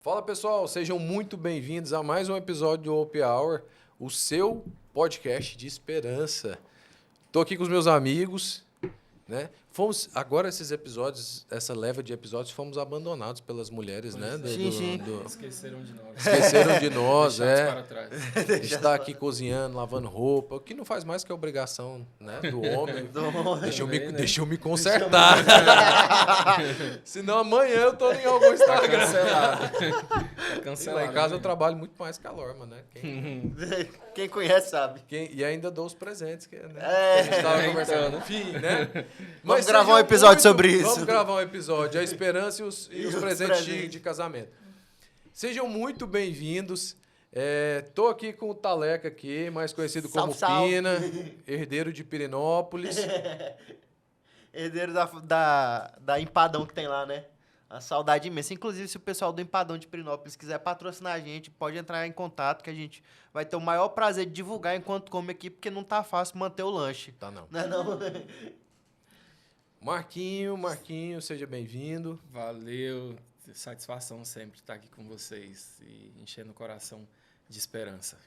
Fala pessoal, sejam muito bem-vindos a mais um episódio do Happy Hour, o seu podcast de esperança. Estou aqui com os meus amigos, né? Agora esses episódios, essa leva de episódios, fomos abandonados pelas mulheres, né? Sim. Esqueceram de nós. Esqueceram de nós, Deixados para trás. A gente está aqui cozinhando, lavando roupa, o que não faz mais que a obrigação, né, do homem. Deixa eu me consertar. Senão amanhã eu tô em algum Instagram. Tá cancelado. Lá em casa eu trabalho muito mais que a Lorma, né? Quem conhece sabe. E ainda dou os presentes, que, né? É. A gente tava conversando. Enfim, né? Vamos gravar um episódio sobre isso. Vamos gravar um episódio, a esperança e os presentes de casamento. Sejam muito bem-vindos. Tô aqui com o Taleca aqui, mais conhecido como Salve. Pina, herdeiro de Pirenópolis. Herdeiro da Empadão que tem lá, né? A saudade imensa. Inclusive, se o pessoal do Empadão de Pirenópolis quiser patrocinar a gente, pode entrar em contato que a gente vai ter o maior prazer de divulgar enquanto come aqui, porque não tá fácil manter o lanche. Tá não. Não é não? Marquinho, seja bem-vindo. Valeu. Satisfação sempre estar aqui com vocês e enchendo o coração de esperança.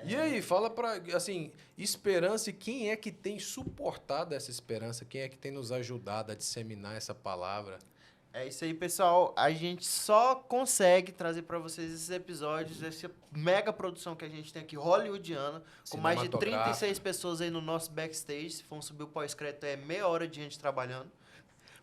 E aí, fala assim, esperança e quem é que tem suportado essa esperança? Quem é que tem nos ajudado a disseminar essa palavra? É isso aí, pessoal. A gente só consegue trazer para vocês esses episódios, essa mega produção que a gente tem aqui, hollywoodiana, com mais de 36 pessoas aí no nosso backstage. Se for subir o pós-crédito, é meia hora de gente trabalhando.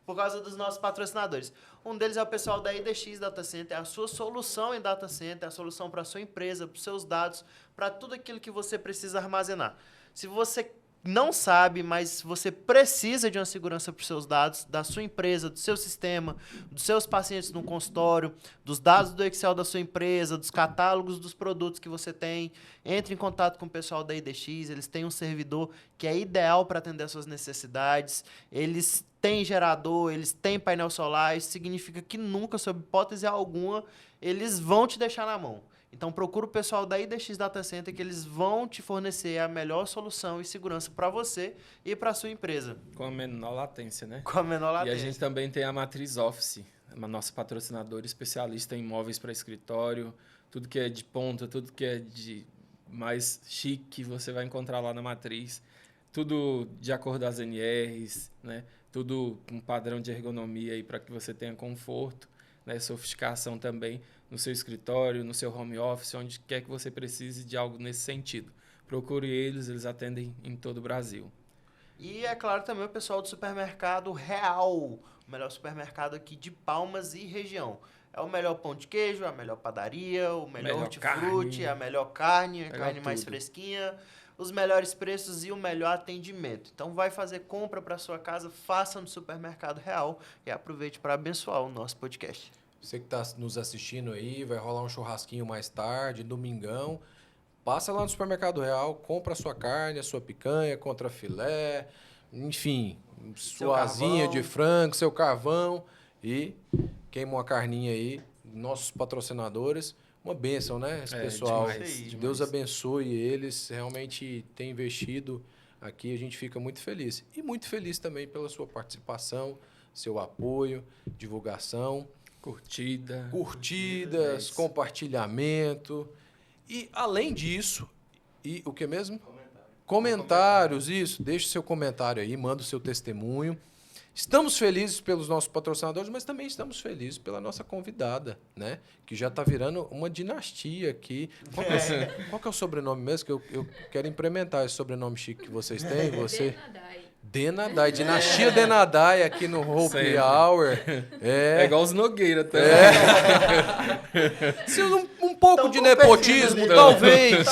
Por causa dos nossos patrocinadores. Um deles é o pessoal da IDX Data Center, é a sua solução em data center, a solução para a sua empresa, para os seus dados, para tudo aquilo que você precisa armazenar. Se você não sabe, mas você precisa de uma segurança para os seus dados, da sua empresa, do seu sistema, dos seus pacientes no consultório, dos dados do Excel da sua empresa, dos catálogos dos produtos que você tem, entre em contato com o pessoal da IDX, eles têm um servidor que é ideal para atender as suas necessidades, eles têm gerador, eles têm painel solar, isso significa que nunca, sob hipótese alguma, eles vão te deixar na mão. Então, procura o pessoal da IDX Data Center que eles vão te fornecer a melhor solução e segurança para você e para a sua empresa. Com a menor latência, né? Com a menor latência. E a gente também tem a Matriz Office, a nossa patrocinadora especialista em móveis para escritório. Tudo que é de ponta, tudo que é de mais chique, você vai encontrar lá na Matriz. Tudo de acordo com as NRs, né? Tudo com padrão de ergonomia aí para que você tenha conforto, né? Sofisticação também no seu escritório, no seu home office, onde quer que você precise de algo nesse sentido. Procure eles atendem em todo o Brasil. E, é claro, também o pessoal do supermercado Real, o melhor supermercado aqui de Palmas e região. É o melhor pão de queijo, a melhor padaria, o melhor hortifruti, a melhor carne, a carne mais fresquinha, os melhores preços e o melhor atendimento. Então, vai fazer compra para sua casa, faça no Supermercado Real e aproveite para abençoar o nosso podcast. Você que está nos assistindo aí, vai rolar um churrasquinho mais tarde, domingão. Passa lá no Supermercado Real, compra a sua carne, a sua picanha, contra filé, enfim, sua asinha de frango, seu carvão e queima uma carninha aí, nossos patrocinadores. Uma bênção, né? Esse pessoal. Demais. Deus abençoe eles, realmente tem investido aqui, a gente fica muito feliz. E muito feliz também pela sua participação, seu apoio, divulgação. Curtidas, compartilhamento. E, além disso, e o que mesmo? Comentários, isso. Deixe seu comentário aí, manda o seu testemunho. Estamos felizes pelos nossos patrocinadores, mas também estamos felizes pela nossa convidada, né? Que já está virando uma dinastia aqui. Qual que é o sobrenome mesmo? Que eu quero implementar esse sobrenome chique que vocês têm. Você... Denadai, dinastia Denadai aqui no Happy Hour. É igual os Nogueira, tá? Se um pouco de nepotismo, talvez.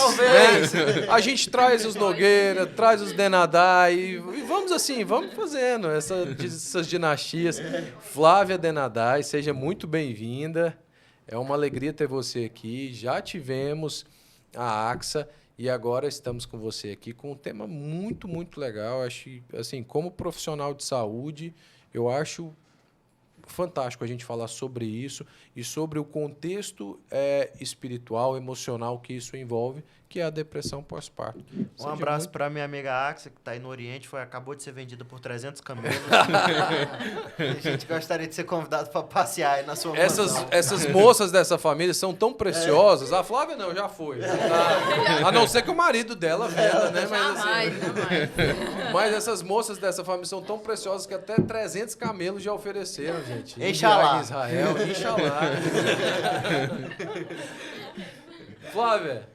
Né? A gente traz os Nogueira, traz os Denadai e vamos assim, vamos fazendo essas dinastias. Flávia Denadai, seja muito bem-vinda. É uma alegria ter você aqui. Já tivemos a AXA. E agora estamos com você aqui com um tema muito, muito legal. Acho, assim, como profissional de saúde, eu acho fantástico a gente falar sobre isso e sobre o contexto espiritual, emocional que isso envolve, que é a depressão pós-parto. Um abraço para minha amiga Axia, que está aí no Oriente, acabou de ser vendida por 300 camelos. A gente gostaria de ser convidado para passear aí na sua mansão. Essas moças dessa família são tão preciosas. A Flávia não, já foi. A não ser que o marido dela venda, né? Jamais. Mas essas moças dessa família são tão preciosas que até 300 camelos já ofereceram, gente. Inxalá. Em Israel, Inxalá. Flávia,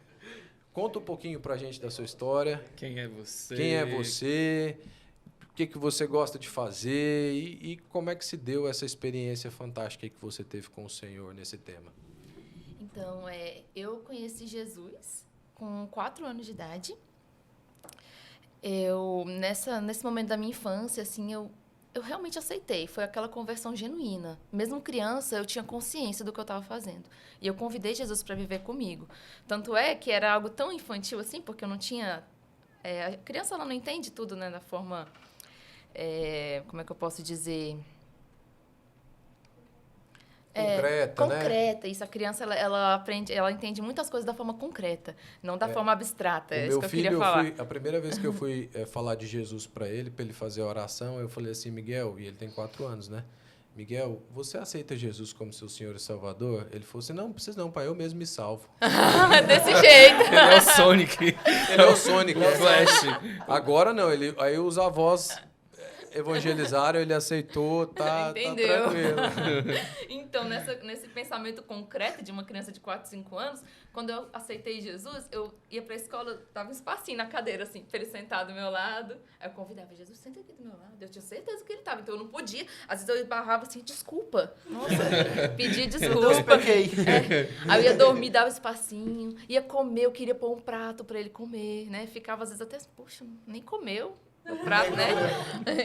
conta um pouquinho pra gente da sua história. Quem é você? Quem é você? O que você gosta de fazer? E como é que se deu essa experiência fantástica que você teve com o Senhor nesse tema? Então, eu conheci Jesus com 4 anos de idade. Nesse momento da minha infância, assim, eu realmente aceitei. Foi aquela conversão genuína. Mesmo criança, eu tinha consciência do que eu estava fazendo. E eu convidei Jesus para viver comigo. Tanto é que era algo tão infantil assim, porque eu não tinha... a criança, ela não entende tudo, né, da forma... como é que eu posso dizer... concreta, né? Isso. A criança, ela aprende, ela entende muitas coisas da forma concreta, não da forma abstrata. É isso que eu queria falar. A primeira vez que eu fui falar de Jesus para ele fazer a oração, eu falei assim, Miguel, e ele tem 4 anos, né? Miguel, você aceita Jesus como seu Senhor e Salvador? Ele falou assim, não precisa não, pai, eu mesmo me salvo. Desse jeito. Ele é o Sonic. Ele é o Sonic. O Flash. Agora não, aí os avós evangelizaram, ele aceitou, tá tranquilo. Então, nesse pensamento concreto de uma criança de 4, 5 anos, quando eu aceitei Jesus, eu ia pra escola, tava um espacinho na cadeira, assim, pra ele sentar do meu lado. Aí eu convidava, Jesus, senta aqui do meu lado. Eu tinha certeza que ele tava, então eu não podia. Às vezes eu esbarrava assim, desculpa. Nossa, pedia desculpa. Aí eu ia dormir, dava espacinho, ia comer, eu queria pôr um prato pra ele comer, né? Ficava às vezes até, puxa, nem comeu o prato, né?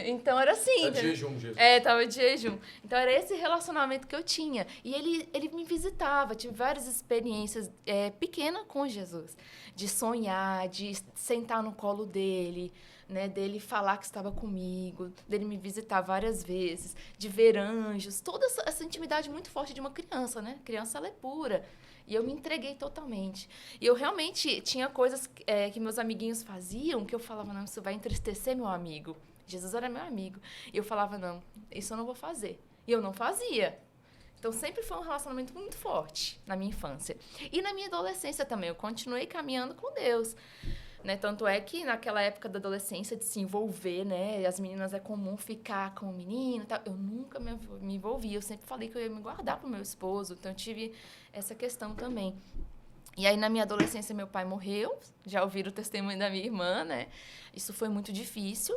Então era assim. Tá de jejum, Jesus. Tava de jejum. Então era esse relacionamento que eu tinha. E ele me visitava, tive várias experiências pequenas com Jesus. De sonhar, de sentar no colo dele, né? Dele falar que estava comigo, dele me visitar várias vezes, de ver anjos, toda essa intimidade muito forte de uma criança, né? Criança, ela é pura. E eu me entreguei totalmente. E eu realmente tinha coisas que meus amiguinhos faziam que eu falava, não, isso vai entristecer meu amigo. Jesus era meu amigo. E eu falava, não, isso eu não vou fazer. E eu não fazia. Então, sempre foi um relacionamento muito forte na minha infância. E na minha adolescência também, eu continuei caminhando com Deus. Né? Tanto é que naquela época da adolescência, de se envolver, né? As meninas é comum ficar com o menino e tal. Eu nunca me envolvi. Eu sempre falei que eu ia me guardar pro meu esposo. Então, eu tive essa questão também. E aí, na minha adolescência, meu pai morreu. Já ouviram o testemunho da minha irmã, né? Isso foi muito difícil.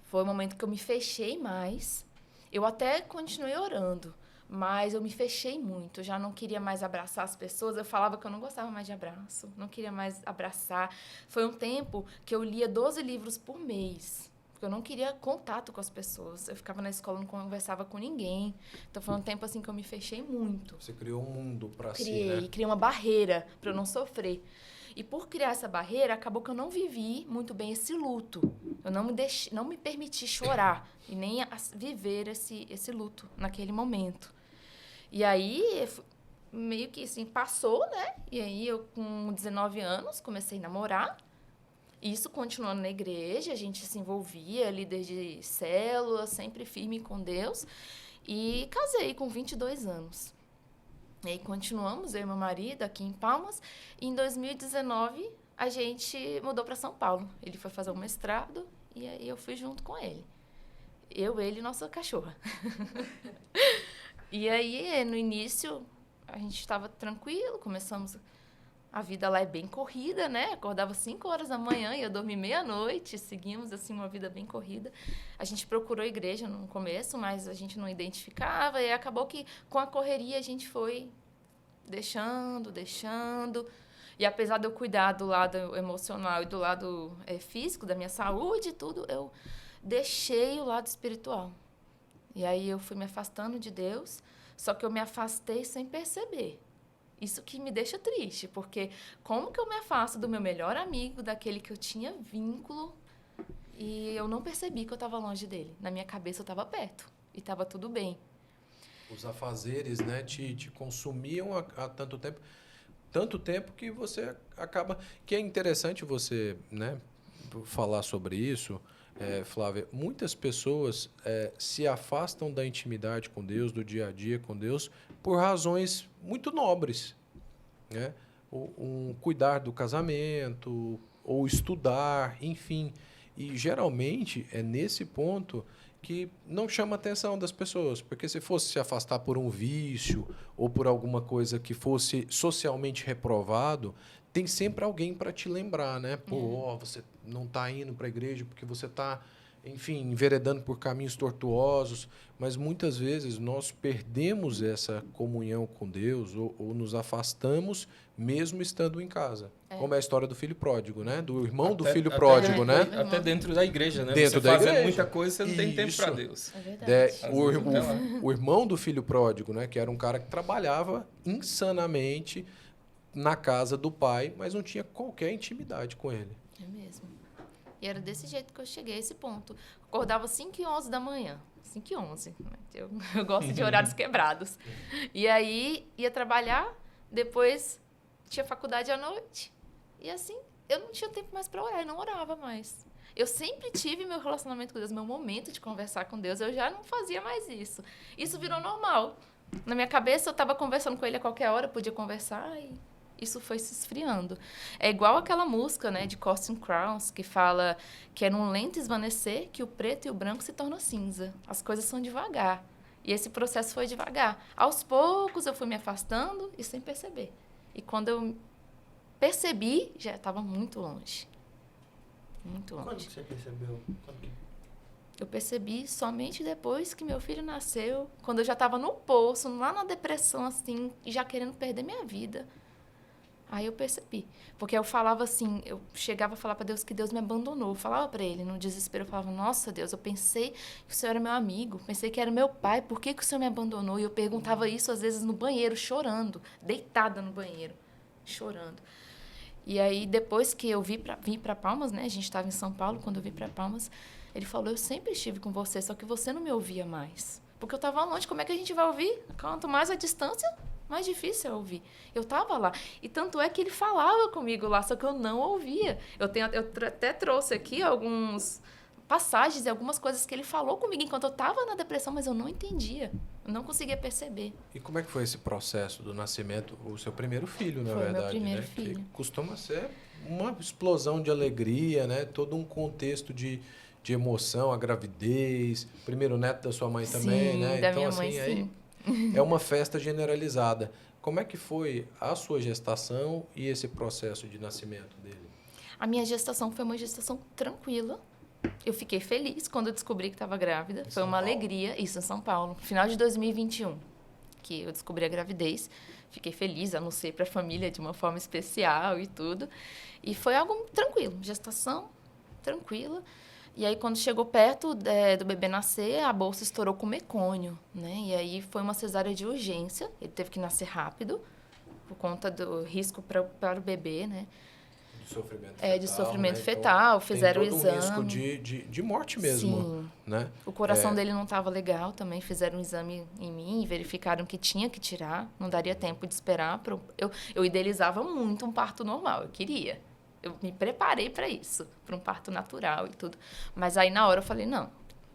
Foi um momento que eu me fechei mais. Eu até continuei orando, mas eu me fechei muito. Eu já não queria mais abraçar as pessoas. Eu falava que eu não gostava mais de abraço. Não queria mais abraçar. Foi um tempo que eu lia 12 livros por mês. Porque eu não queria contato com as pessoas. Eu ficava na escola, não conversava com ninguém. Então, foi um tempo assim que eu me fechei muito. Você criou um mundo para si, né? Criei uma barreira para eu não sofrer. E por criar essa barreira, acabou que eu não vivi muito bem esse luto. Eu não me permiti chorar e nem viver esse luto naquele momento. E aí, meio que assim, passou, né? E aí, eu com 19 anos, comecei a namorar. Isso continuando na igreja, a gente se envolvia, líder de célula, sempre firme com Deus. E casei com 22 anos. E aí continuamos, eu e meu marido, aqui em Palmas. E em 2019, a gente mudou para São Paulo. Ele foi fazer um mestrado e aí eu fui junto com ele. Eu, ele e nossa cachorra. E aí, no início, a gente estava tranquilo, começamos... A vida lá é bem corrida, né? Acordava 5 horas da manhã e ia dormir meia-noite. Seguimos, assim, uma vida bem corrida. A gente procurou igreja no começo, mas a gente não identificava. E acabou que, com a correria, a gente foi deixando. E apesar de eu cuidar do lado emocional e do lado físico, da minha saúde e tudo, eu deixei o lado espiritual. E aí eu fui me afastando de Deus, só que eu me afastei sem perceber. Isso que me deixa triste, porque como que eu me afasto do meu melhor amigo, daquele que eu tinha vínculo, e eu não percebi que eu estava longe dele. Na minha cabeça eu estava perto, e estava tudo bem. Os afazeres, né, te consumiam há tanto tempo que você acaba... Que é interessante você, né, falar sobre isso, Flávia. Muitas pessoas se afastam da intimidade com Deus, do dia a dia com Deus, por razões muito nobres, né? Cuidar do casamento, ou estudar, enfim. E, geralmente, é nesse ponto que não chama a atenção das pessoas. Porque se fosse se afastar por um vício ou por alguma coisa que fosse socialmente reprovado, tem sempre alguém para te lembrar, né? Pô, você não está indo para a igreja porque você está, enfim, enveredando por caminhos tortuosos. Mas, muitas vezes, nós perdemos essa comunhão com Deus ou nos afastamos mesmo estando em casa. Como é a história do filho pródigo, né? Do irmão do filho pródigo, né? Até dentro da igreja, né? Dentro você da fazendo igreja. muita coisa, você não tem tempo para Deus. É verdade. O irmão do filho pródigo, né? Que era um cara que trabalhava insanamente na casa do pai, mas não tinha qualquer intimidade com ele. É mesmo. E era desse jeito que eu cheguei a esse ponto. Acordava 5h11 da manhã. 5h11. Eu gosto de horários quebrados. E aí, ia trabalhar, depois tinha faculdade à noite. E assim, eu não tinha tempo mais para orar, eu não orava mais. Eu sempre tive meu relacionamento com Deus, meu momento de conversar com Deus, eu já não fazia mais isso. Isso virou normal. Na minha cabeça, eu estava conversando com ele a qualquer hora, eu podia conversar e isso foi se esfriando. É igual aquela música, né, de Casting Crowns, que fala que é num lento esvanecer que o preto e o branco se tornam cinza. As coisas são devagar. E esse processo foi devagar. Aos poucos, eu fui me afastando e sem perceber. E quando eu percebi, já estava muito longe. Muito longe. Quando que você percebeu? Eu percebi somente depois que meu filho nasceu, quando eu já estava no poço, lá na depressão, assim, e já querendo perder minha vida. Aí eu percebi. Porque eu falava assim, eu chegava a falar para Deus que Deus me abandonou. Eu falava para ele, no desespero, eu falava, nossa, Deus, eu pensei que o Senhor era meu amigo, pensei que era meu pai, por que o Senhor me abandonou? E eu perguntava isso, às vezes, no banheiro, chorando, deitada no banheiro, chorando. E aí, depois que eu vim para Palmas, né? A gente estava em São Paulo, quando eu vim para Palmas, ele falou, eu sempre estive com você, só que você não me ouvia mais. Porque eu estava longe, como é que a gente vai ouvir? Quanto mais a distância, mais difícil é ouvir. Eu estava lá. E tanto é que ele falava comigo lá, só que eu não ouvia. Eu até trouxe aqui algumas passagens e algumas coisas que ele falou comigo enquanto eu estava na depressão, mas eu não entendia. Eu não conseguia perceber. E como é que foi esse processo do nascimento? O seu primeiro filho, na Foi verdade, meu primeiro né? filho. Que costuma ser uma explosão de alegria, né? Todo um contexto de emoção, a gravidez, primeiro neto da sua mãe também, Sim, né? da Então, minha assim, mãe, aí é uma festa generalizada. Como é que foi a sua gestação e esse processo de nascimento dele? A minha gestação foi uma gestação tranquila. Eu fiquei feliz quando eu descobri que estava grávida. Foi uma alegria. Isso, em São Paulo. Final de 2021, que eu descobri a gravidez. Fiquei feliz, anunciei para a família de uma forma especial e tudo. E foi algo tranquilo. Gestação tranquila. E aí, quando chegou perto do bebê nascer, a bolsa estourou com mecônio, né? E aí, foi uma cesárea de urgência. Ele teve que nascer rápido, por conta do risco para o bebê, né? De sofrimento fetal. De sofrimento né? fetal. Então, fizeram o tem todo exame. um risco de morte mesmo. Sim. Né? O coração dele não estava legal também. Fizeram um exame em mim e verificaram que tinha que tirar. Não daria tempo de esperar. Eu idealizava muito um parto normal. Eu queria. Eu me preparei para isso. Para um parto natural e tudo. Mas aí, na hora, eu falei, não.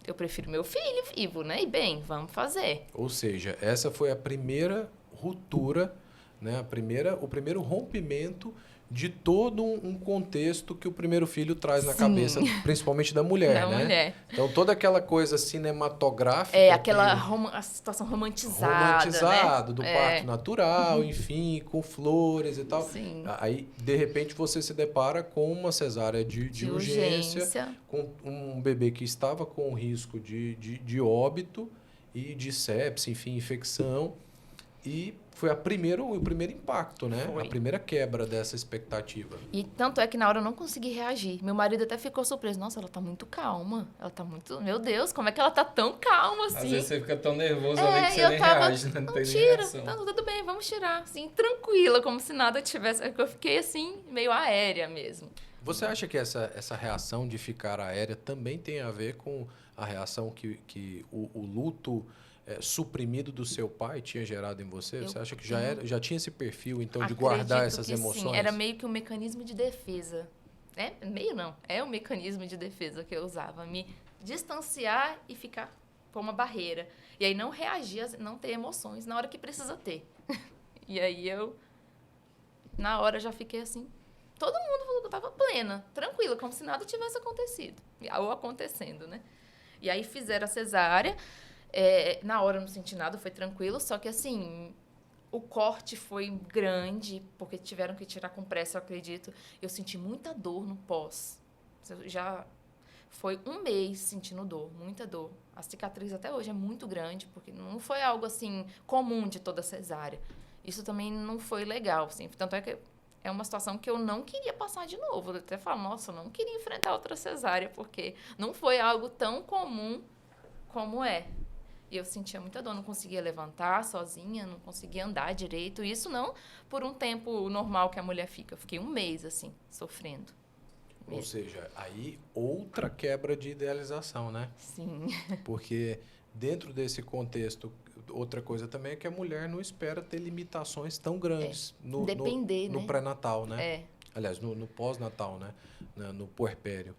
Eu prefiro meu filho vivo, né? E bem, vamos fazer. Ou seja, essa foi a primeira ruptura, né? O primeiro rompimento de todo um contexto que o primeiro filho traz na cabeça, principalmente da mulher, né? Mulher. Então, toda aquela coisa cinematográfica... A situação romantizada, né? Do parto natural, enfim, com flores e tal. Sim. Aí, de repente, você se depara com uma cesárea de urgência, com um bebê que estava com risco de óbito e de sepse, enfim, infecção. E foi o primeiro impacto, né? Foi. A primeira quebra dessa expectativa. E tanto é que na hora eu não consegui reagir. Meu marido até ficou surpreso. Nossa, ela tá muito calma. Ela tá muito... Meu Deus, como é que ela tá tão calma assim? Às vezes você fica tão nervoso ali que você nem reage, né? Não tem nem tira. reação. Tá, tudo bem, vamos tirar. Assim, tranquila, como se nada tivesse... Eu fiquei assim, meio aérea mesmo. Você acha que essa reação de ficar aérea também tem a ver com a reação que o luto suprimido do seu pai tinha gerado em você? Você acha que já tinha esse perfil, então, de Acredito guardar essas que emoções? Sim, era meio que um mecanismo de defesa. Meio não, é um mecanismo de defesa que eu usava. Me distanciar e ficar por uma barreira. E aí não reagir, não ter emoções na hora que precisa ter. E aí eu, na hora, já fiquei assim. Todo mundo falou que eu tava plena, tranquila, como se nada tivesse acontecido. Ou acontecendo, né? E aí fizeram a cesárea. Na hora eu não senti nada, foi tranquilo. Só que assim, o corte foi grande, porque tiveram que tirar com pressa, eu acredito. Eu senti muita dor no pós. Já foi 1 mês sentindo dor, muita dor. A cicatriz até hoje é muito grande, porque não foi algo assim comum de toda cesárea. Isso também não foi legal, assim. Tanto é que é uma situação que eu não queria passar de novo. Eu até falo, nossa, eu não queria enfrentar outra cesárea, porque não foi algo tão comum como é. E eu sentia muita dor, não conseguia levantar sozinha, não conseguia andar direito. Isso não por um tempo normal que a mulher fica. Eu fiquei 1 mês, assim, sofrendo. Ou seja, aí outra quebra de idealização, né? Sim. Porque dentro desse contexto, outra coisa também é que a mulher não espera ter limitações tão grandes no pré-natal, né? Aliás, no pós-natal, né? No puerpério.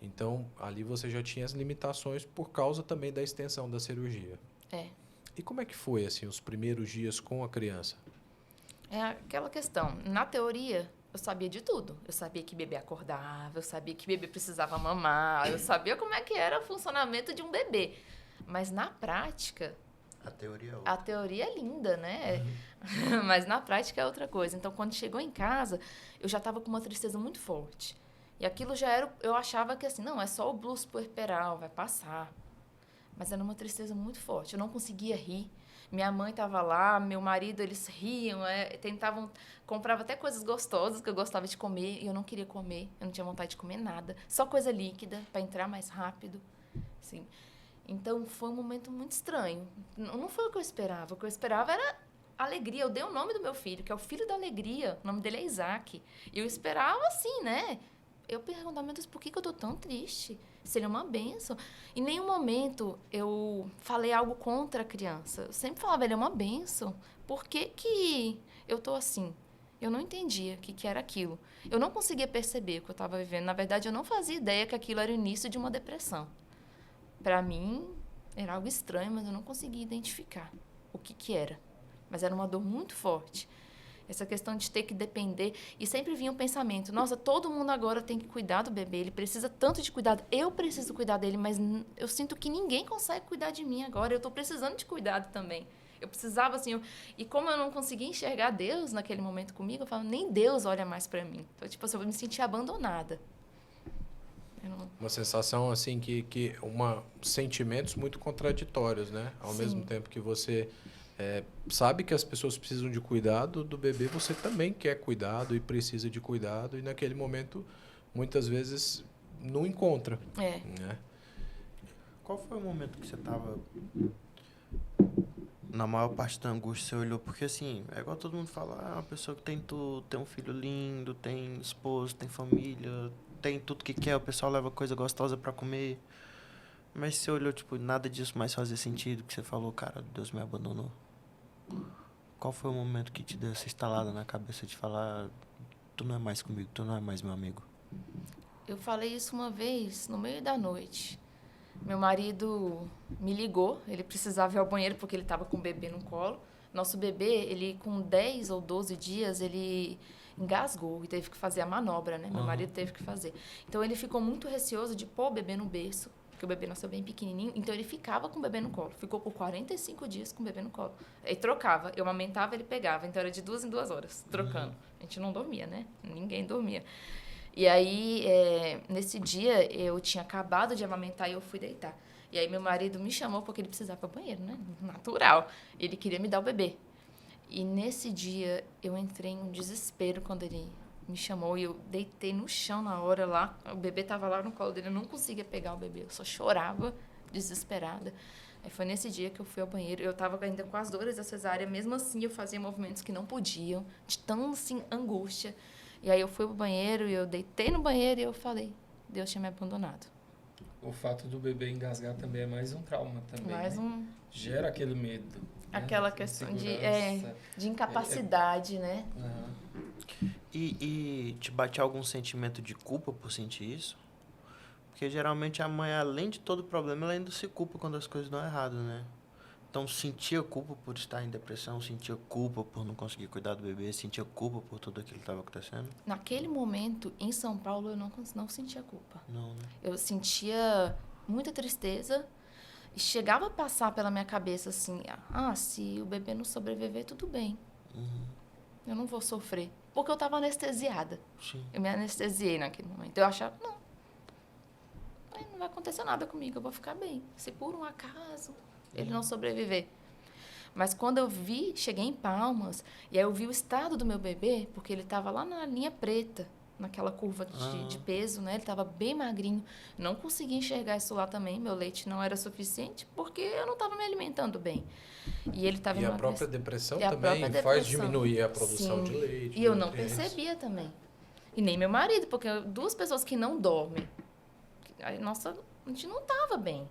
Então, ali você já tinha as limitações por causa também da extensão da cirurgia. E como é que foi, assim, os primeiros dias com a criança? É aquela questão. Na teoria, eu sabia de tudo. Eu sabia que bebê acordava, eu sabia que bebê precisava mamar, eu sabia como é que era o funcionamento de um bebê. Mas na prática... A teoria é linda, né? Mas na prática é outra coisa. Então, quando chegou em casa, eu já estava com uma tristeza muito forte. E aquilo já era... Eu achava que assim, não, é só o blues puerperal, vai passar. Mas era uma tristeza muito forte. Eu não conseguia rir. Minha mãe estava lá, meu marido, eles riam, tentavam... Comprava até coisas gostosas que eu gostava de comer e eu não queria comer. Eu não tinha vontade de comer nada. Só coisa líquida, para entrar mais rápido. Assim. Então, foi um momento muito estranho. Não foi o que eu esperava. O que eu esperava era alegria. Eu dei o nome do meu filho, que é o filho da alegria. O nome dele é Isaac. E eu esperava assim, né? Eu perguntava, meu Deus, por que eu tô tão triste? Seria uma bênção. Em nenhum momento eu falei algo contra a criança. Eu sempre falava, ele é uma bênção. Por que eu tô assim? Eu não entendia o que era aquilo. Eu não conseguia perceber o que eu estava vivendo. Na verdade, eu não fazia ideia que aquilo era o início de uma depressão. Para mim, era algo estranho, mas eu não conseguia identificar o que era. Mas era uma dor muito forte. Essa questão de ter que depender. E sempre vinha um pensamento, nossa, todo mundo agora tem que cuidar do bebê, ele precisa tanto de cuidado, eu preciso cuidar dele, mas eu sinto que ninguém consegue cuidar de mim agora, eu estou precisando de cuidado também. Eu precisava, assim, e como eu não conseguia enxergar Deus naquele momento comigo, eu falava, nem Deus olha mais para mim. Então, tipo assim, eu me sentia abandonada. Uma sensação, assim, sentimentos muito contraditórios, né? Ao mesmo tempo que você... sabe que as pessoas precisam de cuidado do bebê, você também quer cuidado e precisa de cuidado, e naquele momento, muitas vezes, não encontra. Né? Qual foi o momento que você estava, na maior parte da angústia, você olhou? Porque, assim, é igual todo mundo fala, uma pessoa que tem tudo, tem um filho lindo, tem esposo, tem família, tem tudo que quer, o pessoal leva coisa gostosa para comer. Mas você olhou, tipo, nada disso mais fazia sentido, que você falou, cara, Deus me abandonou. Qual foi o momento que te deu essa estalada na cabeça de falar, tu não é mais comigo, tu não é mais meu amigo? Eu falei isso uma vez, no meio da noite. Meu marido me ligou, ele precisava ir ao banheiro porque ele estava com o bebê no colo. Nosso bebê, ele com 10 ou 12 dias, ele engasgou e teve que fazer a manobra, né? Meu marido teve que fazer. Então, ele ficou muito receoso de pôr o bebê no berço, porque o bebê nasceu bem pequenininho, então ele ficava com o bebê no colo. Ficou por 45 dias com o bebê no colo. Aí trocava, eu amamentava, ele pegava, então era de 2 em 2 horas, trocando. A gente não dormia, né? Ninguém dormia. E aí, nesse dia, eu tinha acabado de amamentar e eu fui deitar. E aí meu marido me chamou porque ele precisava ir para o banheiro, né? Natural. Ele queria me dar o bebê. E nesse dia, eu entrei em um desespero quando ele me chamou e eu deitei no chão na hora lá. O bebê estava lá no colo dele, eu não conseguia pegar o bebê. Eu só chorava, desesperada. Aí foi nesse dia que eu fui ao banheiro. Eu estava ainda com as dores da cesárea. Mesmo assim, eu fazia movimentos que não podiam, de tão, assim, angústia. E aí eu fui pro banheiro e eu deitei no banheiro e eu falei, Deus tinha me abandonado. O fato do bebê engasgar também é mais um trauma também, Mais né? gera aquele medo. Aquela questão de incapacidade, né? Uhum. E te bate algum sentimento de culpa por sentir isso? Porque geralmente a mãe, além de todo o problema, ela ainda se culpa quando as coisas dão errado, né? Então, sentia culpa por estar em depressão, sentia culpa por não conseguir cuidar do bebê, sentia culpa por tudo aquilo que estava acontecendo? Naquele momento, em São Paulo, eu não sentia culpa. Não, né? Eu sentia muita tristeza e chegava a passar pela minha cabeça assim, se o bebê não sobreviver, tudo bem. Uhum. Eu não vou sofrer. Porque eu estava anestesiada. Sim. Eu me anestesiei naquele momento. Eu achava, não vai acontecer nada comigo, eu vou ficar bem. Se por um acaso ele não sobreviver. Mas quando eu cheguei em Palmas, e aí eu vi o estado do meu bebê, porque ele estava lá na linha preta, naquela curva de peso, né? Ele estava bem magrinho. Não conseguia enxergar isso lá também. Meu leite não era suficiente, porque eu não estava me alimentando bem. E ele estava a própria depressão e a também própria faz depressão. diminuir a produção Sim. de leite. E eu não nutrientes. percebia também. E nem meu marido, porque duas pessoas que não dormem. Aí, nossa, a gente não estava bem.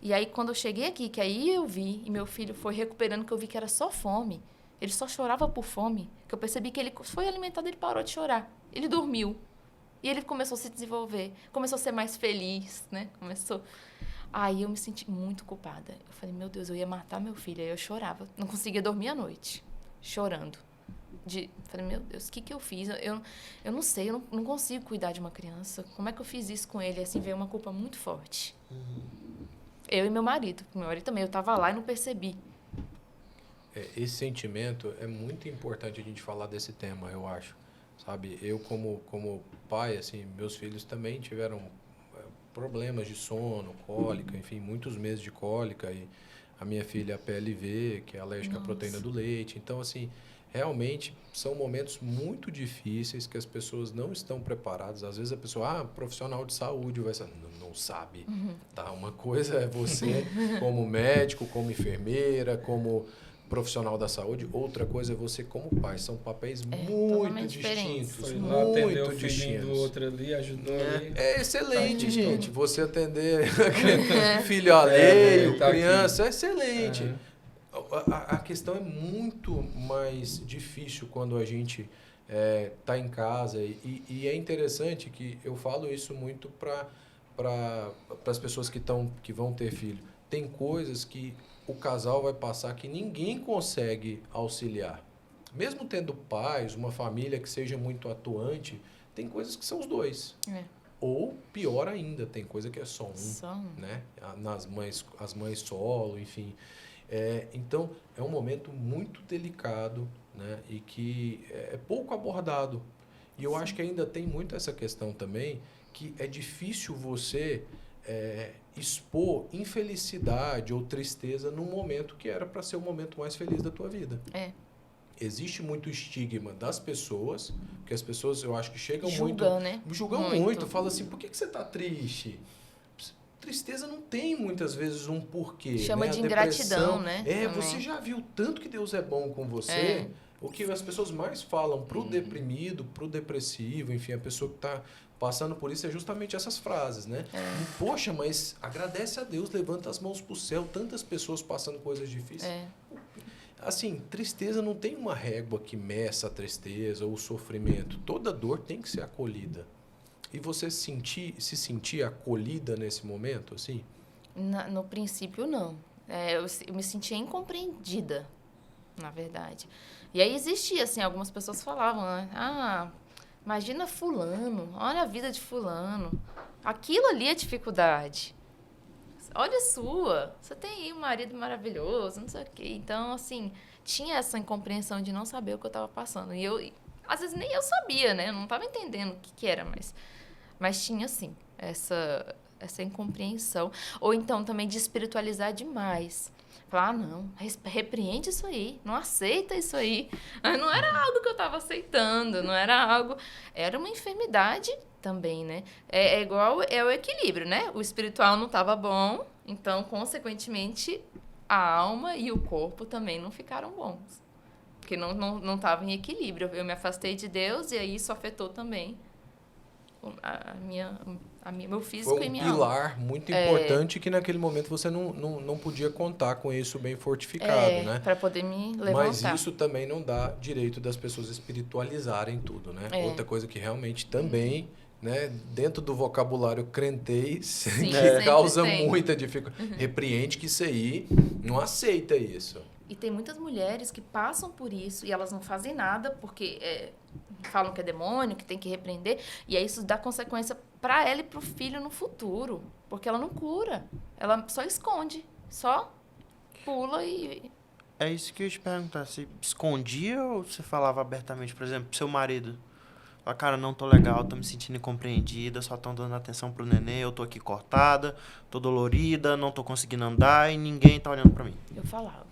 E aí, quando eu cheguei aqui, que aí eu vi, e meu filho foi recuperando, que eu vi que era só fome. Ele só chorava por fome. Que eu percebi que ele foi alimentado, ele parou de chorar. Ele dormiu. E ele começou a se desenvolver. Começou a ser mais feliz, né? Aí eu me senti muito culpada. Eu falei, meu Deus, eu ia matar meu filho. Aí eu chorava. Não conseguia dormir à noite. Chorando. Falei, meu Deus, o que eu fiz? Eu não sei, eu não consigo cuidar de uma criança. Como é que eu fiz isso com ele? Assim, veio uma culpa muito forte. Eu e meu marido. Meu marido também. Eu estava lá e não percebi. Esse sentimento é muito importante a gente falar desse tema, eu acho. Sabe, eu como pai, assim, meus filhos também tiveram problemas de sono, cólica, enfim, muitos meses de cólica. E a minha filha, a PLV, que é alérgica à proteína do leite. Então, assim, realmente são momentos muito difíceis que as pessoas não estão preparadas. Às vezes a pessoa, profissional de saúde, vai ser, não sabe. Tá? Uma coisa é você como médico, como enfermeira, como profissional da saúde, outra coisa é você como pai. São papéis muito distintos. Foi lá atender o muito filhinho do distintos. outro ali, ajudou ali. É excelente, gente. Você atender filho alheio, criança, é excelente. A questão é muito mais difícil quando a gente está em casa. E é interessante que eu falo isso muito para as pessoas que vão ter filho. Tem coisas que o casal vai passar que ninguém consegue auxiliar. Mesmo tendo pais, uma família que seja muito atuante, tem coisas que são os dois. Ou, pior ainda, tem coisa que é só um. Né? As mães solo, enfim. Então, é um momento muito delicado, né? E que é pouco abordado. E eu acho que ainda tem muito essa questão também, que é difícil você expor infelicidade ou tristeza num momento que era para ser o momento mais feliz da tua vida. Existe muito estigma das pessoas, porque as pessoas, eu acho que chegam julgam muito, falam assim, por que você está triste? Tristeza não tem muitas vezes um porquê. Chama de ingratidão, né? Você já viu tanto que Deus é bom com você? O que as pessoas mais falam pro deprimido, pro depressivo, enfim, a pessoa que está passando por isso é justamente essas frases, né? Poxa, mas agradece a Deus, levanta as mãos pro céu, tantas pessoas passando coisas difíceis. Assim, tristeza não tem uma régua que meça a tristeza ou o sofrimento. Toda dor tem que ser acolhida. E você se sentir acolhida nesse momento, assim? No princípio, não. Eu me sentia incompreendida, na verdade. E aí existia, assim, algumas pessoas falavam, né? Imagina fulano, olha a vida de fulano. Aquilo ali é dificuldade. Olha a sua, você tem aí um marido maravilhoso, não sei o quê. Então, assim, tinha essa incompreensão de não saber o que eu estava passando. E eu, às vezes, nem eu sabia, né? Eu não estava entendendo o que era, mas tinha, sim, essa incompreensão. Ou então, também, de espiritualizar demais. Falar, não, repreende isso aí, não aceita isso aí. Não era algo que eu estava aceitando, não era algo... Era uma enfermidade também, né? É igual, é o equilíbrio, né? O espiritual não estava bom, então, consequentemente, a alma e o corpo também não ficaram bons. Porque não estava em equilíbrio. Eu me afastei de Deus e aí isso afetou também meu físico Foi e um minha alma. pilar muito importante que naquele momento você não podia contar com isso bem fortificado, né? Para poder me levantar. Mas isso também não dá direito das pessoas espiritualizarem tudo, né? Outra coisa que realmente também, né, dentro do vocabulário crentez, Sim, que causa tem. muita dificuldade. Repreende que isso aí não aceita isso. E tem muitas mulheres que passam por isso e elas não fazem nada porque falam que é demônio, que tem que repreender. E aí isso dá consequência para ela e para o filho no futuro. Porque ela não cura. Ela só esconde. Só pula e... É isso que eu ia te perguntar. Você escondia ou você falava abertamente? Por exemplo, pro seu marido. Fala, cara, não tô legal, tô me sentindo incompreendida, só estão dando atenção pro neném, eu tô aqui cortada, tô dolorida, não tô conseguindo andar e ninguém tá olhando pra mim. Eu falava.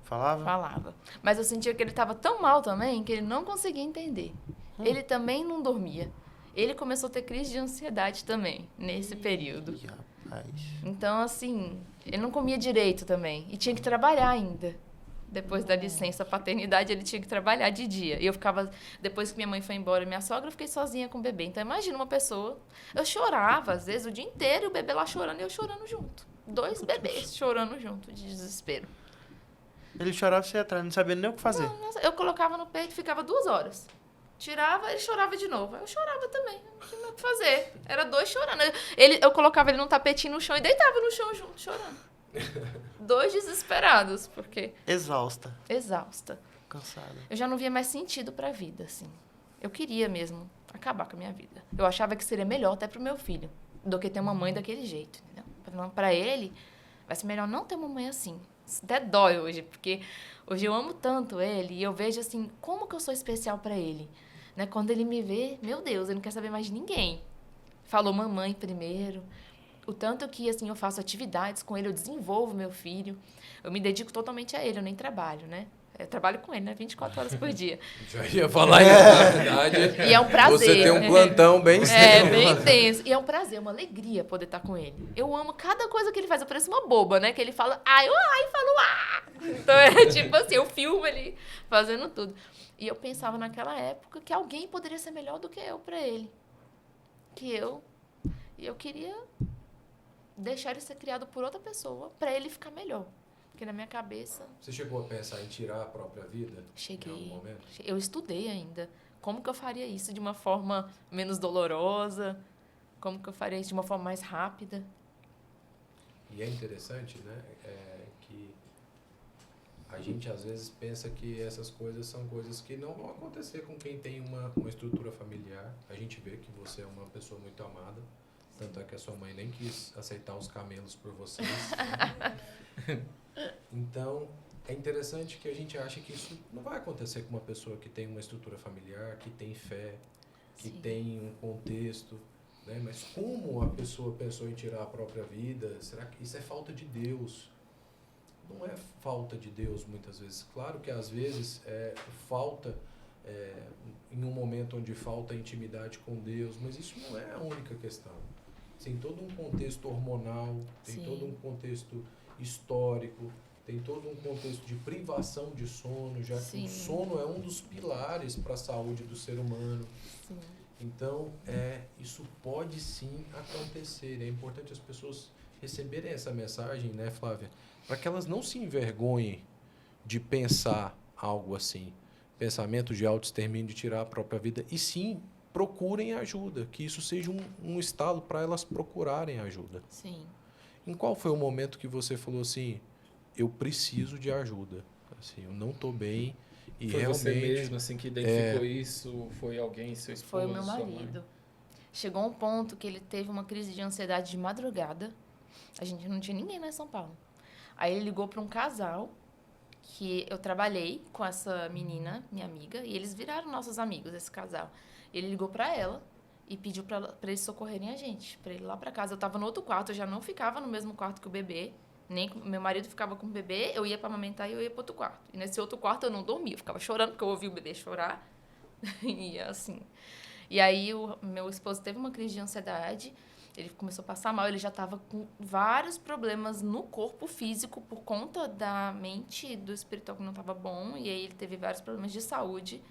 Falava? Falava. Mas eu sentia que ele estava tão mal também que ele não conseguia entender. Ele também não dormia. Ele começou a ter crise de ansiedade também, nesse período. Ih, rapaz. Então, assim, ele não comia direito também. E tinha que trabalhar ainda. Depois da licença paternidade, ele tinha que trabalhar de dia. E eu ficava... Depois que minha mãe foi embora e minha sogra, eu fiquei sozinha com o bebê. Então, imagina uma pessoa... Eu chorava, às vezes, o dia inteiro, e o bebê lá chorando e eu chorando junto. 2 bebês chorando junto, de desespero. Ele chorava e você ia atrás, não sabia nem o que fazer. Não, nossa, eu colocava no peito e ficava 2 horas. Tirava, ele chorava de novo. Eu chorava também. Não tinha o que fazer. Era 2 chorando. Eu colocava ele num tapetinho no chão e deitava no chão junto, chorando. 2 desesperados, porque... Exausta, Exausta. cansada. Eu já não via mais sentido pra vida, assim. Eu queria mesmo acabar com a minha vida. Eu achava que seria melhor até pro meu filho do que ter uma mãe daquele jeito, entendeu? Pra ele, vai ser melhor não ter uma mãe assim. Isso até dói hoje, porque hoje eu amo tanto ele e eu vejo, assim, como que eu sou especial pra ele. Né? Quando ele me vê, meu Deus, ele não quer saber mais de ninguém. Falou mamãe primeiro. O tanto que, assim, eu faço atividades com ele, eu desenvolvo meu filho. Eu me dedico totalmente a ele, eu nem trabalho, né? Eu trabalho com ele, né? 24 horas por dia. Já ia falar isso, na verdade. E é um prazer. Você tem um plantão bem extenso. Bem intenso. E é um prazer, uma alegria poder estar com ele. Eu amo cada coisa que ele faz. Eu pareço uma boba, né? Que ele fala, eu falo, Então é tipo assim, eu filmo ele fazendo tudo. E eu pensava naquela época que alguém poderia ser melhor do que eu pra ele. E eu queria deixar ele ser criado por outra pessoa pra ele ficar melhor. Porque na minha cabeça... Você chegou a pensar em tirar a própria vida? Cheguei. Em algum momento? Eu estudei ainda. Como que eu faria isso de uma forma menos dolorosa? Como que eu faria isso de uma forma mais rápida? E é interessante, né? Que a gente às vezes pensa que essas coisas são coisas que não vão acontecer com quem tem uma estrutura familiar. A gente vê que você é uma pessoa muito amada. Tanto é que a sua mãe nem quis aceitar os camelos por vocês. Né? Então, é interessante que a gente acha que isso não vai acontecer com uma pessoa que tem uma estrutura familiar, que tem fé, que Sim. tem um contexto, né? Mas como a pessoa pensou em tirar a própria vida? Será que isso é falta de Deus? Não é falta de Deus, muitas vezes. Claro que, às vezes, falta em um momento onde falta intimidade com Deus, mas isso não é a única questão. Tem todo um contexto hormonal, tem Sim. todo um contexto histórico, tem todo um contexto de privação de sono, já que o sono é um dos pilares para a saúde do ser humano. Sim. Então, isso pode sim acontecer. É importante as pessoas receberem essa mensagem, né, Flávia? Para que elas não se envergonhem de pensar algo assim. Pensamento de autoextermínio, de tirar a própria vida. E sim, procurem ajuda. Que isso seja um estalo para elas procurarem ajuda. Sim. Em qual foi o momento que você falou assim, eu preciso de ajuda? Assim, eu não estou bem e foi realmente... Foi você mesmo assim, que identificou isso? Foi alguém, seu esposo? Foi o meu sua marido. Chegou um ponto que ele teve uma crise de ansiedade de madrugada. A gente não tinha ninguém lá em São Paulo. Aí ele ligou para um casal que eu trabalhei com essa menina, minha amiga, e eles viraram nossos amigos, esse casal. Ele ligou para ela e pediu para eles socorrerem a gente, para ele ir lá para casa. Eu estava no outro quarto, eu já não ficava no mesmo quarto que o bebê, nem meu marido ficava com o bebê, eu ia para amamentar e eu ia para outro quarto. E nesse outro quarto eu não dormia, eu ficava chorando porque eu ouvia o bebê chorar. E assim. E aí o meu esposo teve uma crise de ansiedade, ele começou a passar mal, ele já estava com vários problemas no corpo físico por conta da mente e do espiritual que não estava bom, e aí ele teve vários problemas de saúde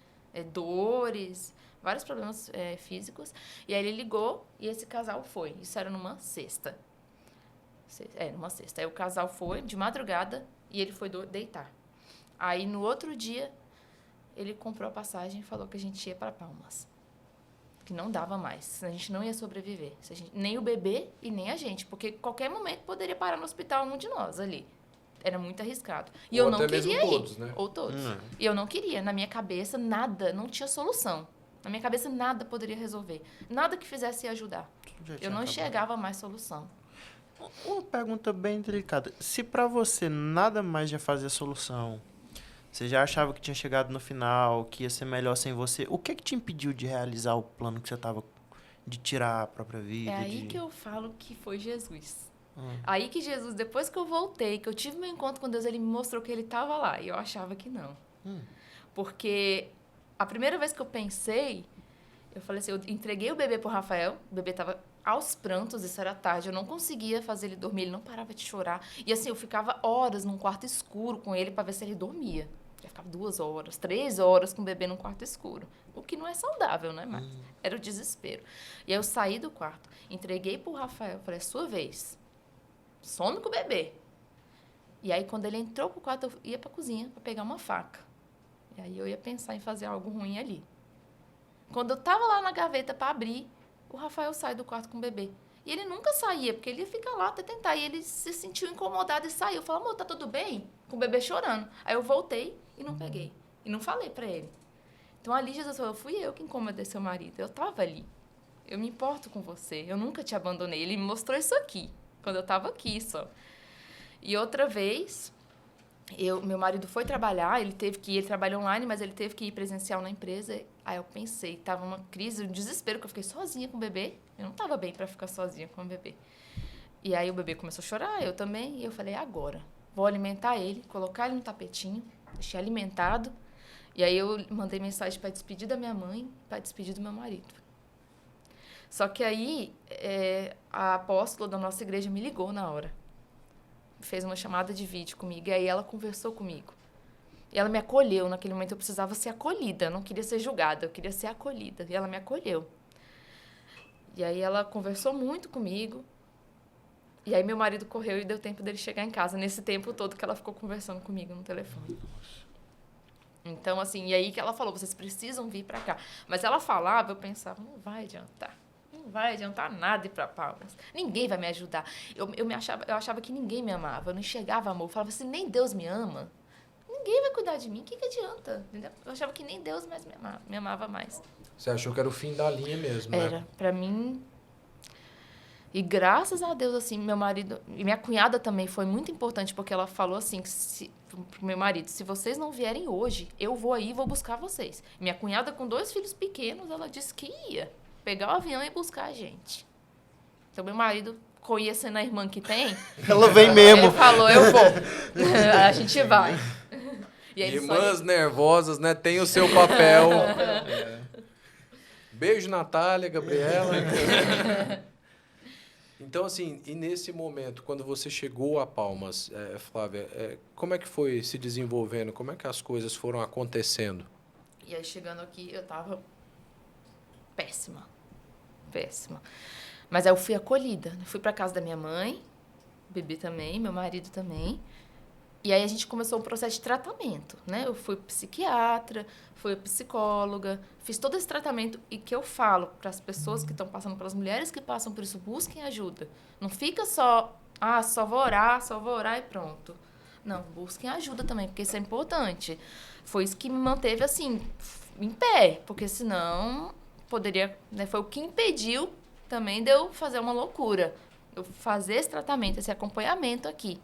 dores, vários problemas físicos. E aí ele ligou e esse casal foi. Isso era numa sexta. Numa sexta. Aí o casal foi de madrugada e ele foi deitar. Aí no outro dia, ele comprou a passagem e falou que a gente ia para Palmas. Que não dava mais. A gente não ia sobreviver. Nem o bebê e nem a gente. Porque qualquer momento poderia parar no hospital um de nós ali. Era muito arriscado. E ou eu não até queria mesmo ir. Todos, né? Ou todos. E eu não queria. Na minha cabeça, nada, não tinha solução. Na minha cabeça, nada poderia resolver. Nada que fizesse ajudar. Eu não enxergava mais solução. Uma pergunta bem delicada. Se pra você nada mais já fazia solução, você já achava que tinha chegado no final, que ia ser melhor sem você, o que é que te impediu de realizar o plano que você tava de tirar a própria vida? É aí que eu falo que foi Jesus. Aí que Jesus, depois que eu voltei, que eu tive meu encontro com Deus, ele me mostrou que ele estava lá. E eu achava que não. Porque a primeira vez que eu pensei, eu falei assim, eu entreguei o bebê pro Rafael, o bebê estava aos prantos, isso era tarde, eu não conseguia fazer ele dormir, ele não parava de chorar. E assim, eu ficava horas num quarto escuro com ele para ver se ele dormia. Eu ficava 2 horas, 3 horas com o bebê num quarto escuro. O que não é saudável, né? Mas era o desespero. E aí eu saí do quarto, entreguei pro Rafael, falei, é sua vez. Some com o bebê. E aí, quando ele entrou pro quarto, eu ia pra cozinha pra pegar uma faca. E aí eu ia pensar em fazer algo ruim ali. Quando eu tava lá na gaveta para abrir, o Rafael sai do quarto com o bebê. E ele nunca saía, porque ele ia ficar lá até tentar. E ele se sentiu incomodado e saiu. Eu falei, amor, tá tudo bem? Com o bebê chorando. Aí eu voltei e não peguei. E não falei para ele. Então ali Jesus falou, fui eu que incomodei seu marido. Eu tava ali. Eu me importo com você. Eu nunca te abandonei. Ele me mostrou isso aqui, quando eu tava aqui só. E outra vez, meu marido foi trabalhar, ele trabalhou online, mas ele teve que ir presencial na empresa. Aí eu pensei, tava uma crise, um desespero, que eu fiquei sozinha com o bebê. Eu não tava bem para ficar sozinha com o bebê. E aí o bebê começou a chorar, eu também, e eu falei, agora, vou alimentar ele, colocar ele no tapetinho, deixei alimentado. E aí eu mandei mensagem para despedir da minha mãe, para despedir do meu marido. Só que aí a apóstola da nossa igreja me ligou na hora. Fez uma chamada de vídeo comigo, e aí ela conversou comigo. E ela me acolheu, naquele momento eu precisava ser acolhida, eu não queria ser julgada, eu queria ser acolhida, e ela me acolheu. E aí ela conversou muito comigo, e aí meu marido correu e deu tempo dele chegar em casa, nesse tempo todo que ela ficou conversando comigo no telefone. Então, assim, e aí que ela falou, vocês precisam vir pra cá. Mas ela falava, eu pensava, não vai adiantar. Não vai adiantar nada ir para Palmas. Ninguém vai me ajudar. Eu achava que ninguém me amava. Eu não enxergava amor. Eu falava assim, nem Deus me ama. Ninguém vai cuidar de mim. O que adianta? Entendeu? Eu achava que nem Deus mais me amava mais. Você achou que era o fim da linha mesmo, né? Era. Para mim... E graças a Deus, assim, meu marido... E minha cunhada também foi muito importante, porque ela falou assim, pro meu marido, se vocês não vierem hoje, eu vou aí e vou buscar vocês. Minha cunhada, com 2 filhos pequenos, ela disse que ia pegar o avião e buscar a gente. Então, meu marido, conhecendo a irmã que tem... Ela vem mesmo. Ele falou, eu vou. A gente vai. E aí, irmãs nervosas, né? Tem o seu papel. Beijo, Natália, Gabriela. Então, assim, e nesse momento, quando você chegou a Palmas, Flávia, como é que foi se desenvolvendo? Como é que as coisas foram acontecendo? E aí, chegando aqui, eu tava péssima. Mas aí eu fui acolhida. Fui para casa da minha mãe, bebê também, meu marido também. E aí a gente começou um processo de tratamento, né? Eu fui psiquiatra, fui psicóloga, fiz todo esse tratamento. E que eu falo para as pessoas que estão passando, para as mulheres que passam por isso, busquem ajuda. Não fica só vou orar e pronto. Não, busquem ajuda também, porque isso é importante. Foi isso que me manteve, assim, em pé, porque senão... poderia, né, foi o que impediu também de eu fazer uma loucura. Eu fazer esse tratamento, esse acompanhamento aqui.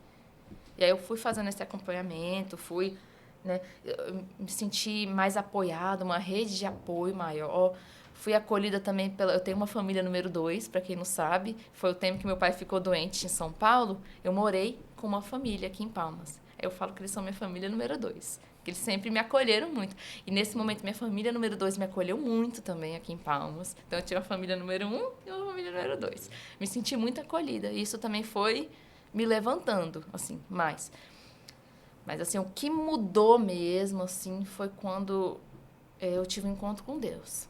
E aí eu fui fazendo esse acompanhamento, né, eu me senti mais apoiada, uma rede de apoio maior. Fui acolhida também eu tenho uma família número 2, para quem não sabe. Foi o tempo que meu pai ficou doente em São Paulo. Eu morei com uma família aqui em Palmas. Eu falo que eles são minha família número 2. Que eles sempre me acolheram muito. E nesse momento, minha família número 2 me acolheu muito também aqui em Palmas. Então, eu tinha uma família número 1 e uma família número 2. Me senti muito acolhida. E isso também foi me levantando, assim, mais. Mas, assim, o que mudou mesmo, assim, foi quando eu tive um encontro com Deus.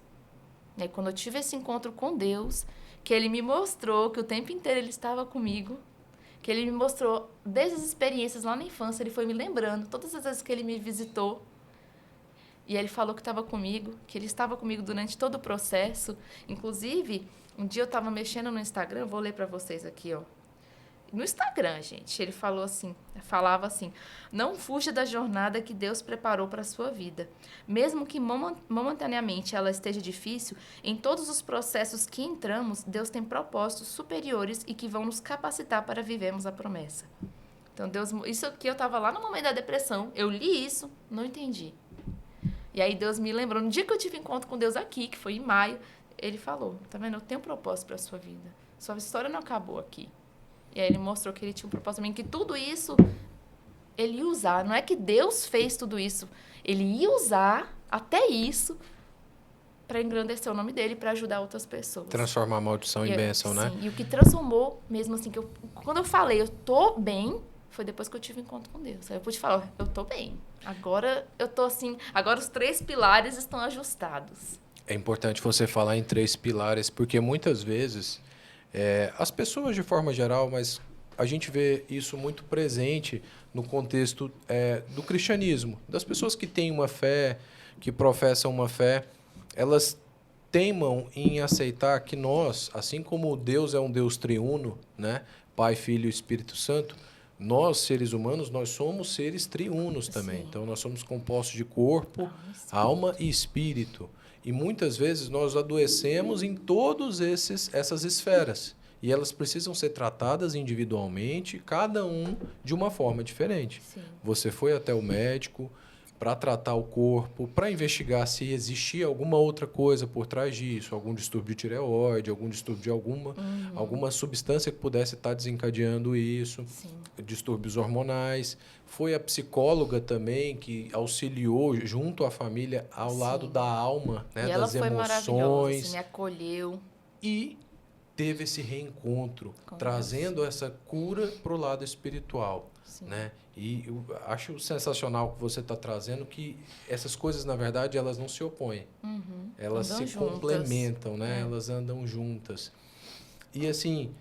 E aí, quando eu tive esse encontro com Deus, que Ele me mostrou que o tempo inteiro Ele estava comigo, que Ele me mostrou, desde as experiências lá na infância, Ele foi me lembrando, todas as vezes que Ele me visitou, e Ele falou que estava comigo, que Ele estava comigo durante todo o processo. Inclusive, um dia eu estava mexendo no Instagram, vou ler para vocês aqui, ó. No Instagram, gente, ele falava assim: não fuja da jornada que Deus preparou para a sua vida. Mesmo que momentaneamente ela esteja difícil, em todos os processos que entramos, Deus tem propósitos superiores e que vão nos capacitar para vivermos a promessa. Então, Deus, isso aqui eu estava lá no momento da depressão, eu li isso, não entendi. E aí Deus me lembrou, no dia que eu tive encontro com Deus aqui, que foi em maio, Ele falou: tá vendo, eu tenho um propósito para a sua vida. Sua história não acabou aqui. E aí Ele mostrou que Ele tinha um propósito também, que tudo isso Ele ia usar. Não é que Deus fez tudo isso. Ele ia usar até isso para engrandecer o nome dele, para ajudar outras pessoas. Transformar a maldição em bênção, né? Sim, e o que transformou, mesmo assim, quando eu falei, eu tô bem, foi depois que eu tive encontro com Deus. Aí eu pude falar, eu tô bem. Agora eu tô assim, agora os 3 pilares estão ajustados. É importante você falar em 3 pilares, porque muitas vezes as pessoas de forma geral, mas a gente vê isso muito presente no contexto do cristianismo, das pessoas que têm uma fé, que professam uma fé, elas teimam em aceitar que nós, assim como Deus é um Deus triuno, né? Pai, Filho e Espírito Santo, nós, seres humanos, nós somos seres triunos também. Sim. Então, nós somos compostos de corpo, alma e espírito. E muitas vezes nós adoecemos em todas essas esferas. E elas precisam ser tratadas individualmente, cada um de uma forma diferente. Sim. Você foi até o médico para tratar o corpo, para investigar se existia alguma outra coisa por trás disso, algum distúrbio de tireoide, algum distúrbio de alguma substância que pudesse estar desencadeando isso, sim, distúrbios hormonais. Foi a psicóloga também que auxiliou junto à família ao sim, lado da alma, né, e das ela foi maravilhosa, assim, emoções. me acolheu. E teve esse reencontro, trazendo essa cura para o lado espiritual. Sim. Né? E eu acho sensacional que você está trazendo que essas coisas, na verdade, elas não se opõem. Uhum. Elas se complementam, né? Elas andam juntas. E assim,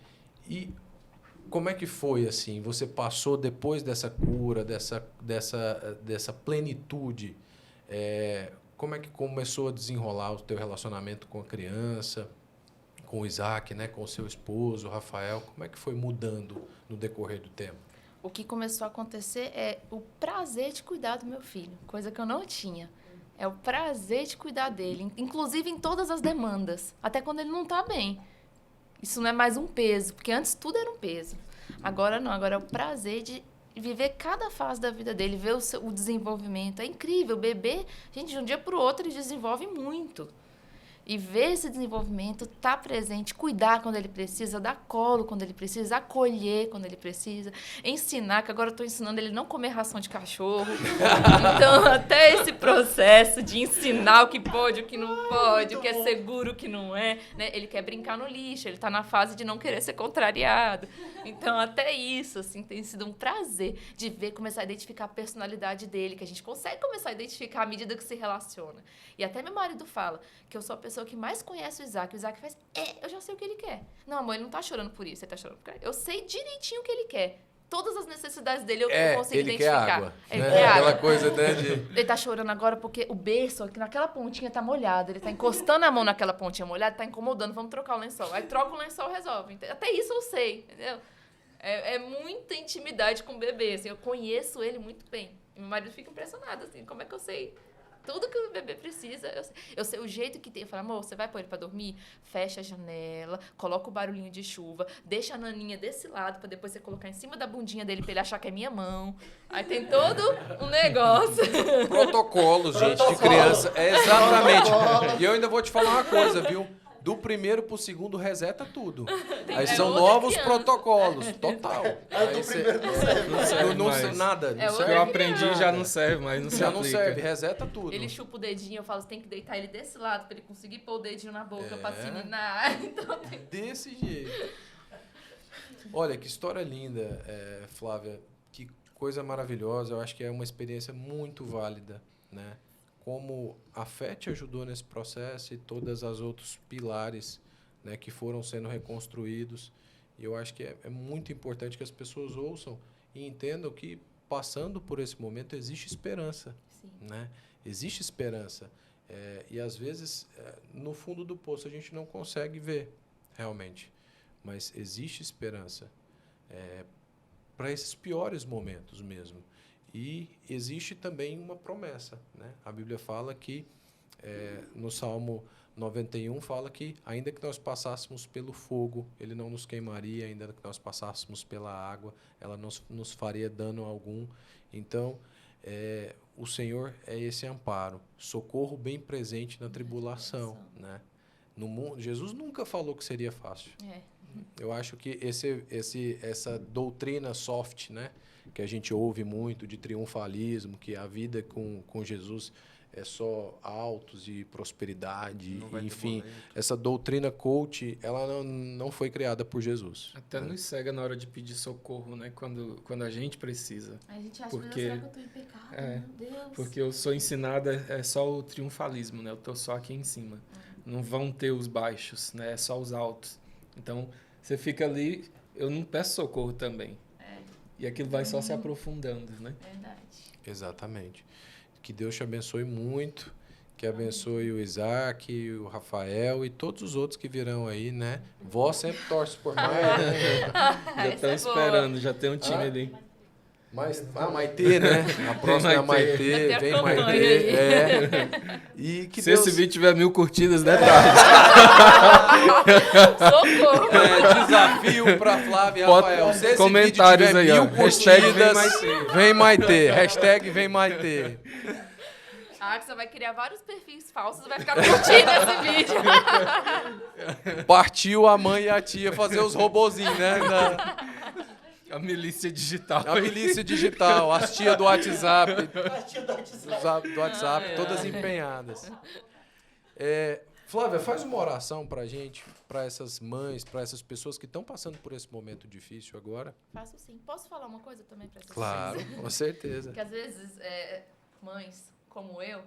como é que foi assim? Você passou depois dessa cura, dessa plenitude, como é que começou a desenrolar o teu relacionamento com a criança, com o Isaac, né? Com o seu esposo, o Rafael? Como é que foi mudando no decorrer do tempo? O que começou a acontecer é o prazer de cuidar do meu filho, coisa que eu não tinha. É o prazer de cuidar dele, inclusive em todas as demandas, até quando ele não está bem. Isso não é mais um peso, porque antes tudo era um peso. Agora não, agora é o prazer de viver cada fase da vida dele, ver o desenvolvimento. É incrível, o bebê, gente, de um dia para o outro ele desenvolve muito. E ver esse desenvolvimento, estar presente, cuidar quando ele precisa, dar colo quando ele precisa, acolher quando ele precisa, ensinar, que agora eu estou ensinando ele não comer ração de cachorro. Então, até esse processo de ensinar o que pode, o que não pode, o que é seguro, o que não é. Né? Ele quer brincar no lixo, ele está na fase de não querer ser contrariado. Então, até isso assim, tem sido um prazer de ver, começar a identificar a personalidade dele, que a gente consegue começar a identificar à medida que se relaciona. E até meu marido fala que eu sou a pessoa que mais conhece o Isaac. O Isaac faz, eu já sei o que ele quer. Não, amor, ele não tá chorando por isso, ele tá chorando por isso. Eu sei direitinho o que ele quer. Todas as necessidades dele eu consigo ele identificar. Quer água, ele né? quer água. Aquela coisa, né, de... Ele tá chorando agora porque o berço, aqui naquela pontinha tá molhado. Ele tá encostando a mão naquela pontinha molhada, tá incomodando, vamos trocar o lençol. Aí troca o lençol, resolve. Até isso eu sei, entendeu? É muita intimidade com o bebê, assim, eu conheço ele muito bem. E meu marido fica impressionado, assim, como é que eu sei tudo que o bebê precisa? Eu sei o jeito que tem. Eu falo, amor, você vai pôr ele pra dormir? Fecha a janela, coloca o barulhinho de chuva, deixa a naninha desse lado pra depois você colocar em cima da bundinha dele pra ele achar que é minha mão. Aí tem todo um negócio. Protocolos, gente, de criança. Exatamente. E eu ainda vou te falar uma coisa, viu? Do primeiro pro segundo reseta tudo. Aí são novos protocolos, total. Aí do primeiro não serve. Não serve nada. O que eu aprendi já não serve, mas não se já não aplica. serve, reseta tudo. Ele chupa o dedinho, eu falo, você tem que deitar ele desse lado pra ele conseguir pôr o dedinho na boca pra se ninar. Então, desse jeito. Olha, que história linda, Flávia. Que coisa maravilhosa. Eu acho que é uma experiência muito válida, né? como a fé te ajudou nesse processo e todas as outros pilares, né, que foram sendo reconstruídos. E eu acho que é muito importante que as pessoas ouçam e entendam que, passando por esse momento, existe esperança. Sim. Né? Existe esperança. E, às vezes, no fundo do poço, a gente não consegue ver, realmente. Mas existe esperança para esses piores momentos mesmo. E existe também uma promessa. Né? A Bíblia fala que, no Salmo 91, fala que, ainda que nós passássemos pelo fogo, ele não nos queimaria, ainda que nós passássemos pela água, ela não nos faria dano algum. Então, o Senhor é esse amparo, socorro bem presente na tribulação. Né? No mundo, Jesus nunca falou que seria fácil. Eu acho que essa doutrina soft, né, que a gente ouve muito de triunfalismo, que a vida com Jesus é só altos e prosperidade, enfim, essa doutrina coach, ela não foi criada por Jesus. Até nos cega na hora de pedir socorro, né? Quando a gente precisa. A gente acha, porque, será que eu estou em pecado? Meu Deus. Porque eu sou ensinada, é só o triunfalismo, né? Eu estou só aqui em cima. Não vão ter os baixos, né? É só os altos. Então, você fica ali, eu não peço socorro também. E aquilo vai só se aprofundando, né? Verdade. Exatamente. Que Deus te abençoe muito, que abençoe o Isaac, o Rafael e todos os outros que virão aí, né? Vó sempre torce por mais, né? Já estão esperando, já tem um time ali. Mas a Maitê, né? A próxima é a Maitê, vem Maitê. E que se Deus... esse vídeo tiver 1000 curtidas, né, Thales? Socorro! Desafio para Flávia e Rafael. Se esse comentários vídeo tiver aí, 1000 ó. curtidas, vem Maitê. Hashtag vem Maitê. A Axa vai criar vários perfis falsos e vai ficar curtindo esse vídeo. Partiu a mãe e a tia fazer os robozinhos, né? A milícia digital. A milícia digital, as tias do WhatsApp. A tia do WhatsApp. Todas empenhadas. Flávia, faz uma oração pra gente, pra essas mães, pra essas pessoas que estão passando por esse momento difícil agora. Faço sim. Posso falar uma coisa também para essas Claro, mães? com certeza. Porque às vezes, mães como eu,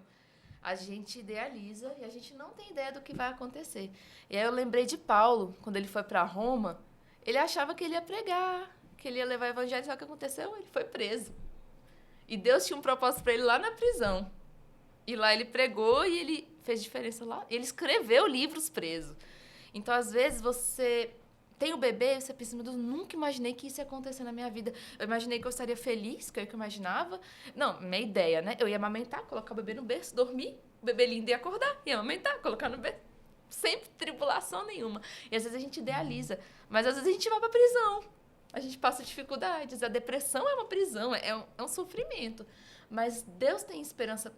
a gente idealiza e a gente não tem ideia do que vai acontecer. E aí eu lembrei de Paulo, quando ele foi para Roma, ele achava que ele ia pregar, que ele ia levar o evangelho, só que aconteceu, ele foi preso. E Deus tinha um propósito para ele lá na prisão. E lá ele pregou e ele fez diferença lá. Ele escreveu livros preso. Então, às vezes, você tem o bebê e você pensa, meu Deus, nunca imaginei que isso ia acontecer na minha vida. Eu imaginei que eu estaria feliz, que é o que eu imaginava. Não, minha ideia, né? Eu ia amamentar, colocar o bebê no berço, dormir, o bebê lindo ia acordar, ia amamentar, colocar no berço. Sempre tribulação nenhuma. E às vezes a gente idealiza, mas às vezes a gente vai pra prisão. A gente passa dificuldades. A depressão é uma prisão, é um sofrimento. Mas Deus tem esperança.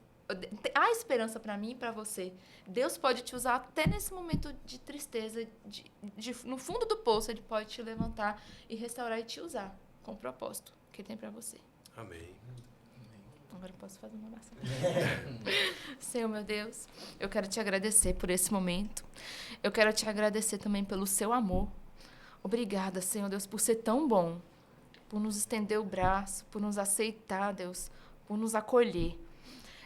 Há esperança para mim e para você. Deus pode te usar até nesse momento de tristeza, no fundo do poço, Ele pode te levantar e restaurar e te usar com o propósito que Ele tem para você. Amém. Agora eu posso fazer uma oração. Senhor, meu Deus, eu quero te agradecer por esse momento. Eu quero te agradecer também pelo seu amor. Obrigada, Senhor Deus, por ser tão bom, por nos estender o braço, por nos aceitar, Deus, por nos acolher.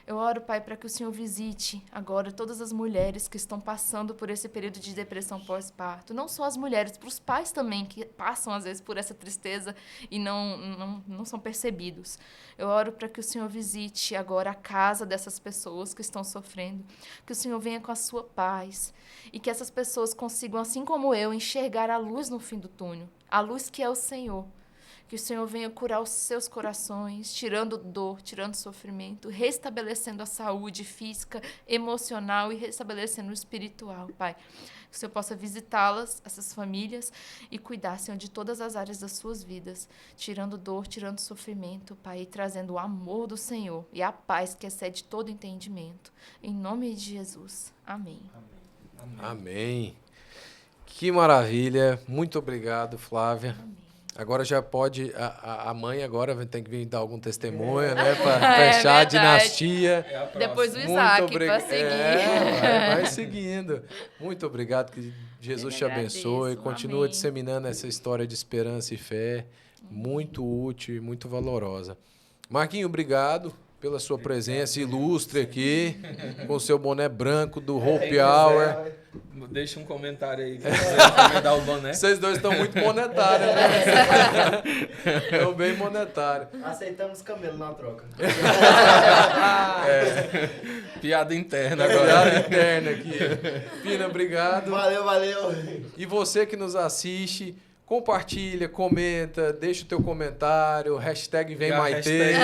Eu oro, Pai, para que o Senhor visite agora todas as mulheres que estão passando por esse período de depressão pós-parto. Não só as mulheres, para os pais também, que passam, às vezes, por essa tristeza e não são percebidos. Eu oro para que o Senhor visite agora a casa dessas pessoas que estão sofrendo. Que o Senhor venha com a sua paz. E que essas pessoas consigam, assim como eu, enxergar a luz no fim do túnel. A luz que é o Senhor. Que o Senhor venha curar os seus corações, tirando dor, tirando sofrimento, restabelecendo a saúde física, emocional e restabelecendo o espiritual, Pai. Que o Senhor possa visitá-las, essas famílias, e cuidar, Senhor, de todas as áreas das suas vidas, tirando dor, tirando sofrimento, Pai, e trazendo o amor do Senhor e a paz que excede todo entendimento. Em nome de Jesus. Amém. Amém. Amém. Que maravilha. Muito obrigado, Flávia. Amém. Agora já pode, a mãe agora tem que vir dar algum testemunho, né? Para fechar a verdade. dinastia. É a próxima. Depois o Isaac, para seguir. Vai seguindo. Muito obrigado, que Jesus te abençoe. agradeço. Continua Amém. disseminando essa história de esperança e fé. Muito útil e muito valorosa. Marquinho, obrigado. pela sua presença ilustre aqui, com o seu boné branco do Hope Hour. Deixa um comentário aí, quem quiser encomendar o boné. Vocês dois estão muito monetários, né? Estão bem monetários. Aceitamos camelo na troca. Piada interna agora. Piada interna aqui. Pina, obrigado. Valeu. E você que nos assiste, compartilha, comenta, deixa o teu comentário, hashtag vem Maite, né?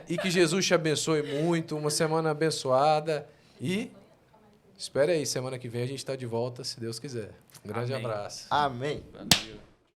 E que Jesus te abençoe muito, uma semana abençoada e espere aí, semana que vem a gente está de volta, se Deus quiser. Um grande Amém. abraço. Amém. Valeu.